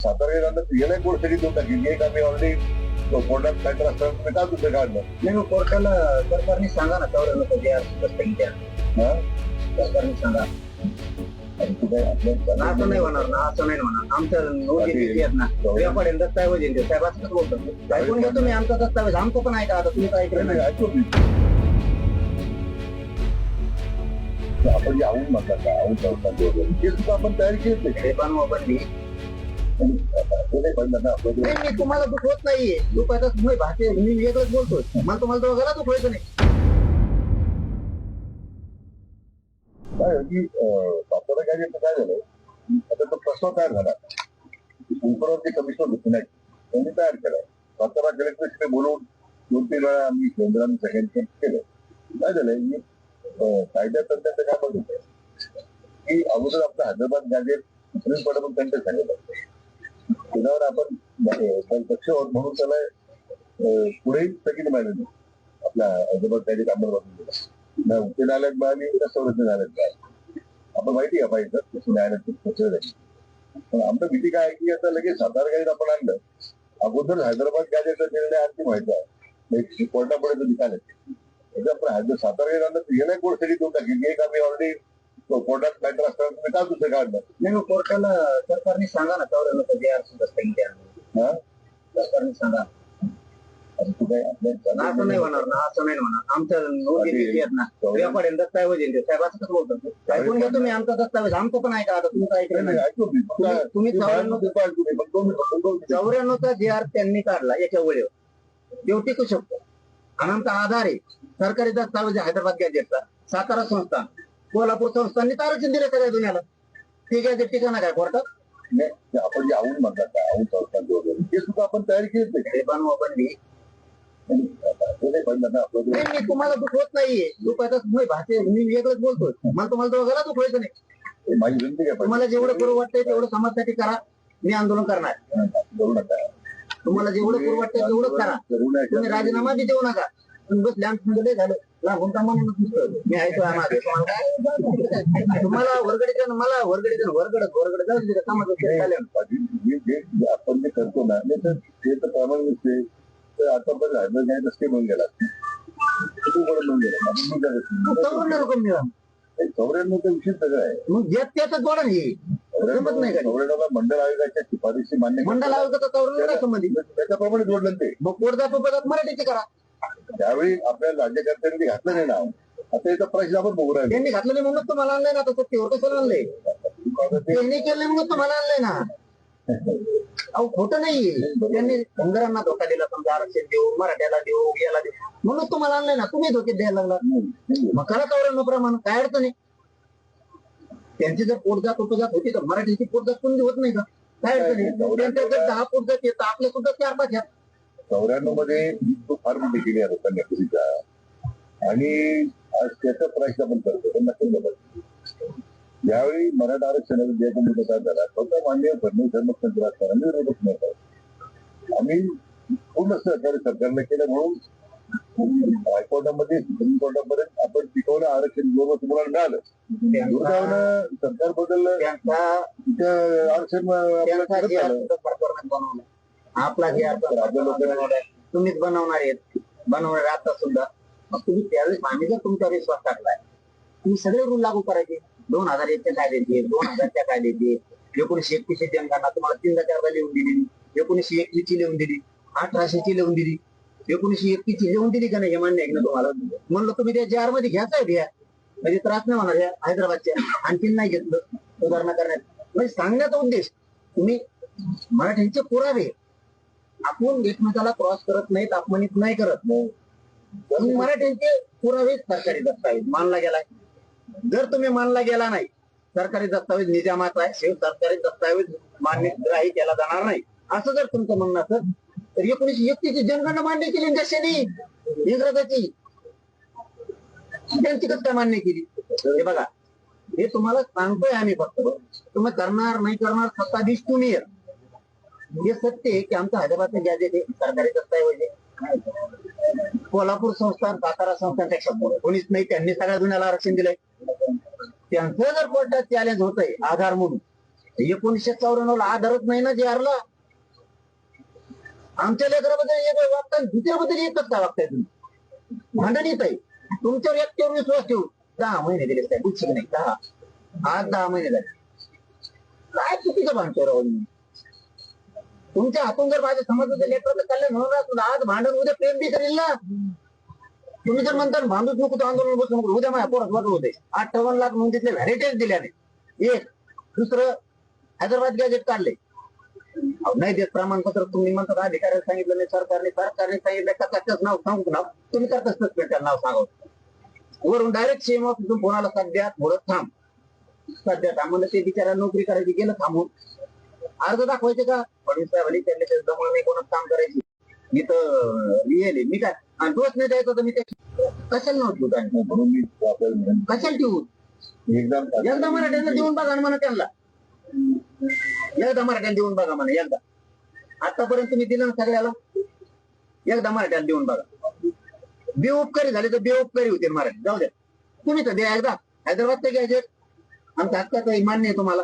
सातारा गेल्या कोर्टसाठी देऊन टाकली एक आम्ही ऑलरेडी कोर्टात मॅटर असताना का दुसरं काढलं नाही मग कोर्टाला सरकारने सांगा ना सरकारने सांगा असं नाही होणार ना असं नाही होणार आमच्या नोंदी आहेत ना व्यापारी दस्तावेज येते साहेब असंच बोलतो ऐकून घेतो मी आमचा दस्तावेज आमचं पण ऐका आता तुम्ही काय ऐकलं नाही आपण जे आऊन म्हणतात का आऊन संस्थांचे वगैरे ते सुद्धा आपण तयारी केली हे बनली नाही तुम्हाला दुखवत नाहीये दुखायचं तुम्ही भाषे मी वेगळंच बोलतोय मला तुम्हाला दोघांना दुखवायचं नाही की सातारा काय झालं आता तो प्रस्ताव तयार झाला उपरावरती कमिशनर होते नाही त्यांनी तयार केला सातारा कलेक्टरकडे बोलवून 2-3 वेळा आम्ही केंद्राने सगळ्यांनी केलं काय झालंय कायद्या तंत्राचं काय म्हणत होतं की अगोदर आपलं हैदराबाद गॅजेट सुप्रीम कोर्टातून त्यांचं झालेलं त्याच्यावर आपण पक्ष म्हणून त्याला पुढेही स्थगिती मिळाली आपल्या हैदराबाद गॅजेट अंमलबजावणी दिला उच्च न्यायालयात मिळाली का सर्वोच्च न्यायालयात मिळाली आपण माहिती आहे पाहिजे तसं न्यायालयात पण आमचं भीती काय आहे की आता लगेच सातारा गॅजेट आपण आणलं अगोदर हैदराबाद गॅजेटचा निर्णय आणखी व्हायचा आहे कोर्टापुढे निकाल आहे सातारा गेल्या कोर्टसाठी देऊन टाकली एक आम्ही ऑलरेडी कोर्टात मॅटर असताना का दुसरं काढलं नाही मग कोर्टाला सरकारने सांगा ना सरकारने सांगा असं नाही होणार ना असं नाही होणार आमच्या नोंदी आहेत ना व्यापारी दस्तावेज येते साहेब असंच बोलतो ऐकून घेतो मी आमचा दस्तावेज आमचं पण ऐका आता तुम्ही काय ऐकलं नाही तुम्ही 94चा जे आर त्यांनी काढला याच्या वेळेवर तो टिकू शकतो आणि आमचा आधार आहे सरकारी दस्तावेज हैदराबाद गॅजेटचा सातारा संस्थान कोल्हापूर संस्थांनी आरक्षण दिलं सगळ्या दुनियाला ते गॅजेट ठिकाणा काय कोर्टात आपण जे आऊन म्हणतात का आऊन संस्थांचे वगैरे ते सुद्धा आपण तयारी केली बनली नाही तुम्हाला दुखवत नाहीये दुखायचं तुम्ही भाषे मी वेगळंच बोलतोय मला तुम्हाला दोघांना दुखवायचं नाही माझी विनंती काय तुम्हाला जेवढं करू वाटतंय तेवढं समाजासाठी करा मी आंदोलन करणार तुम्हाला जेवढं करू वाटतंय तेवढंच करा तुम्ही राजीनामा बी देऊ नका तुम्ही बस लॅम्प झालं लागून का म्हणून मी ऐकतो तुम्हाला वर्गडीचं मला वर्गड जाऊ दे समाज आपण जे करतो ना ते तर प्रामाणिक आतापर्यंत स्टेप होऊन गेला म्हणून गेला 94चा विषय सगळं आहे मग त्याच जोडा जमत नाही का 94ला मंडळ आयोगाच्या शिफारशी मान्य मंडळ आयोगाचा संबंधित त्याच्याप्रमाणे जोडलं ते मग पोटदार मराठीचे करा त्यावेळी आपल्या राज्यकर्त्यांनी घातलं नाही नाव आता याचा प्रश्न आपण बघू राहिलो त्यांनी घातलं नाही म्हणून तुम्हाला आणलंय ना आता सत्तेवर कसं आणलंय त्यांनी केलं म्हणून तुम्हाला आणलंय ना अहो खोटं नाहीये त्यांनी धनगरांना धोका दिला समजा आरक्षण देऊ मराठ्याला देऊ याला देऊ म्हणून तुम्हाला आणलंय ना तुम्ही धोके द्यायला लागला मग करा 94 प्रमाण काय अडचण आहे त्यांची जर पोटजात उपजात होती तर मराठीची पोटजात कोणती होत नाही का काय अडचण आहे त्यांच्या जर 10 पोटजात येतं आपल्या सुद्धा 4-5 आहेत 94 मध्ये फार मोठी केली आहे कन्याकुमारीचा आणि आज त्याचा प्रश्न आपण करतो त्यांना समजा यावेळी मराठा आरक्षणाचा ज्याचा मुद्दा काय झाला स्वतः मान्य फडणवीस धर्मसंघ विरोधक नव्हता आम्ही पूर्ण सहकार्य सरकारने केलं म्हणून हायकोर्टामध्ये सुप्रीम कोर्टापर्यंत आपण टिकवलं आरक्षण बरोबर तुम्हाला मिळालं सरकारबद्दल आरक्षण आपला जे तुम्हीच बनवणार आहेत बनवणार आता सुद्धा मग तुम्ही त्यावेळेस आम्ही जर तुमच्यावर विश्वास टाकलाय तुम्ही सगळे रूल लागू करायचे 2001च्या कायद्याचे 2000च्या कायद्याचे 1931 जनगणना तुम्हाला 3-4 लिहून दिली 1921 ची लिहून दिली 1800 ची लिहून दिली 1931 ची लिहून दिली का नाही हे मान्य आहे ना तुम्हाला म्हणलं तुम्ही त्या जार मध्ये घ्यायचं घ्या म्हणजे त्रास नाही होणार या हैदराबादच्या आणखीन नाही घेतलं सुधारणा करण्यात म्हणजे सांगण्याचा उद्देश तुम्ही मराठीचे पुरावे आपण एकमेकाला क्रॉस करत नाहीत अपमानित नाही करत मराठीचे पुरावे सरकारी दस्तावेज मानला गेलाय जर तुम्ही मानला गेला नाही सरकारी दस्तावेज निजामाचा आहे शिव सरकारी दस्तावेज मान्य ग्राही केला जाणार नाही असं जर तुमचं म्हणणं असेल तर 1931 ची जनगणना मान्य केली कशाने इंग्रजाची त्यांची कसं काय मान्य केली हे बघा हे तुम्हाला सांगतोय आम्ही फक्त तुम्ही करणार नाही करणार सत्ताधीश तुम्ही हे सत्य आहे की आमचं हैदराबादचं गॅजेट आहे सरकारी दस्तावेज आहे कोल्हापूर संस्थान सातारा संस्थानपेक्षा कोणीच नाही त्यांनी सगळ्या दुनियाला आरक्षण दिलंय त्यांचं जर कोर्टात चॅलेंज होतंय आधार म्हणून 1994 ला आधारच नाही ना जे हरला. आमच्या लेकराबद्दल एक वागता दुसऱ्याबद्दल एकच काय वागताय तुम्ही? भांडण येत आहे तुमच्यावर एकट्यावर विश्वास ठेवू. 10 महिने दिले काय गुच्छी नाही 10. आज 10 महिने झाले. काय चुकीचं भांडतोय राहुल मी. तुमच्या हातून जर माझ्या समाजाचं लेकराचं कल्याण होणार असलं आज भांडण उद्या प्रेम बी करेल ना. तुम्ही जर म्हणता भांडूच नको तर आंदोलन बसू नको उद्या माझ्या पोरात वाटत होते. 58 लाख नोंदीतले व्हॅरिटेज दिल्याने एक. दुसरं हैदराबाद गॅजेट काढले. नाही देत प्रमाणपत्र तुम्ही म्हणतात अधिकाऱ्याला सांगितलं नाही सरकारने सांगितलं कचाच नाव सांगू नाव तुम्ही करता सस्पेंड नाव सांगा वरून डायरेक्ट सीएम ऑफिसून फोनाला सध्या थोडं थांब. सध्या थांबलं ते बिचारा नोकरी करायची गेलं थांबून. अर्ज दाखवायचे का फडणवीस साहेबांनी त्यांनी जमलं नाही कोणाच काम करायची. मी तर लिहिले मी काय आणि दोष नाही द्यायचा तर मी ते कशाला नव्हतं म्हणून मी आपल्याला कशाला ठेवू. एकदा मराठ्यांना देऊन बघा म्हणा त्यांना. एकदा मराठ्याला देऊन बघा म्हणा एकदा. आतापर्यंत तुम्ही दिलं ना सगळ्याला. एकदा मराठ्याला देऊन बघा. बेउपकारी झाले तर बेउपकारी होते मराठी जाऊ द्या. तुम्ही तर द्या एकदा. हैदराबाद ते घ्यायचे आमच्या हक्काचं मान्य आहे तुम्हाला.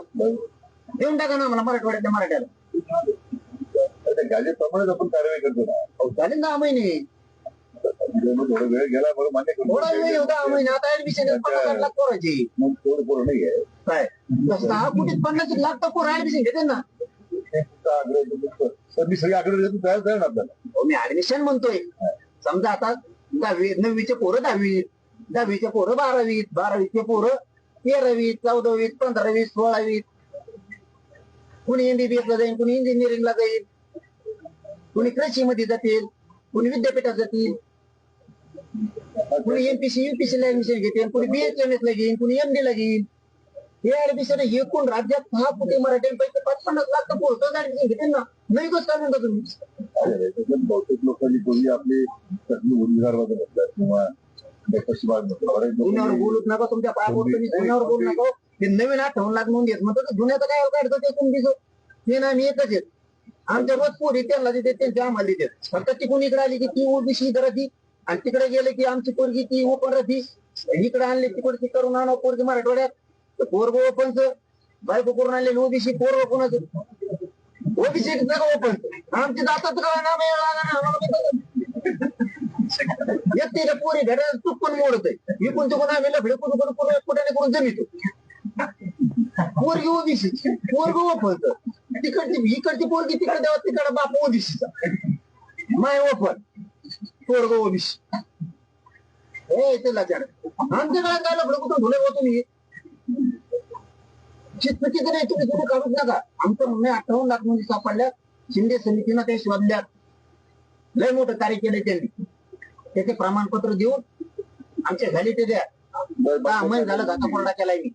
देऊन टाका ना मला मराठवाड्यातल्या मराठ्याला. गॅजेटप्रमाणेच आपण कारवाई करतो ना. झाले 10 महिने. थोडा वेळ गेला बरं मान्य थोडा वेळ 10 महिने आता ऍडमिशन 50 लाख पोराची थोडं पोरं नाहीये काय 10 कोटी 50 लाख तर पोरं ऍडमिशन घेते ना. तर मी सगळे आकडे देतो तयार ना आपल्याला. मी ऍडमिशन म्हणतोय. समजा आता 9वीचे पोरं 10वी 10वीचे पोरं 12वी 12वीचे पोरं 13वी 14वी 15वी 16वी. कुणी एमबीबीएस ला जाईल कुणी इंजिनिअरिंगला जाईल कुणी कृषीमध्ये जातील कुणी विद्यापीठात जातील कुणी एमपीसी युपीसी ला ऍडमिशन घेतील कुणी बीएचएमएस ला घेईल कुणी एमडी ला घेईल. हे ऍडमिशन एकूण राज्यात 6 कोटी मराठ्यांपैकी 50 लाख तर पोरं ऍडमिशन घेतील ना. नाही गोष्ट काय म्हणता तुम्ही. बहुतेक लोकांनी पूर्वी आपले उद्गारवाद म्हटलं किंवा पश्चिम जुन्यावर बोलूच नका तुमच्या पायावर तुम्ही जुन्यावर बोलू नका. ते नवीन 58 लाख नोंद येत म्हणतात जुन्याचं काय काढतो ते तुम्ही ते ना आम्ही एकच येत. आमच्या रोज पोरी त्यांना देते त्यांचे आम्हाला देतात. फक्त ती कोणी इकडे आली की ती ओबीसी राहती आणि तिकडे गेले की आमची पोरगी ती ओपन राहती. इकडे आणली तिकडची करून आणा पोरगी मराठवाड्यात पोरग ओपनच बायको करून आणलेली ओबीसी पोरग कोणाचं ओबीसी ओपन आमची जातात एकटे पोरी घरात चुकून मोडत आहे इकून चुकून आम्ही लफडे कुठे करून जमितो. पोरगी ओबीसी पोरग ओपनच इकडची पोरगी तिकडे द्यावा तिकडे बाप ओबीसीचा माय ओपन पोरग ओबीसी. हे ते लाचार आमच्या काळात काय लफडे कुठून धुले हो तुम्ही. चुकीचं नाही तुम्ही तुम्ही काढूच नका. आमचं म्हणणे 58 लाख मध्ये सापडल्या. शिंदे समितीनं ते शोधल्यात. लय मोठं कार्य केलंय त्यांनी. त्याचे प्रमाणपत्र देऊन आमच्या झाले ते द्या. 10 महिने झालं घाता कोरडा केलाय मी.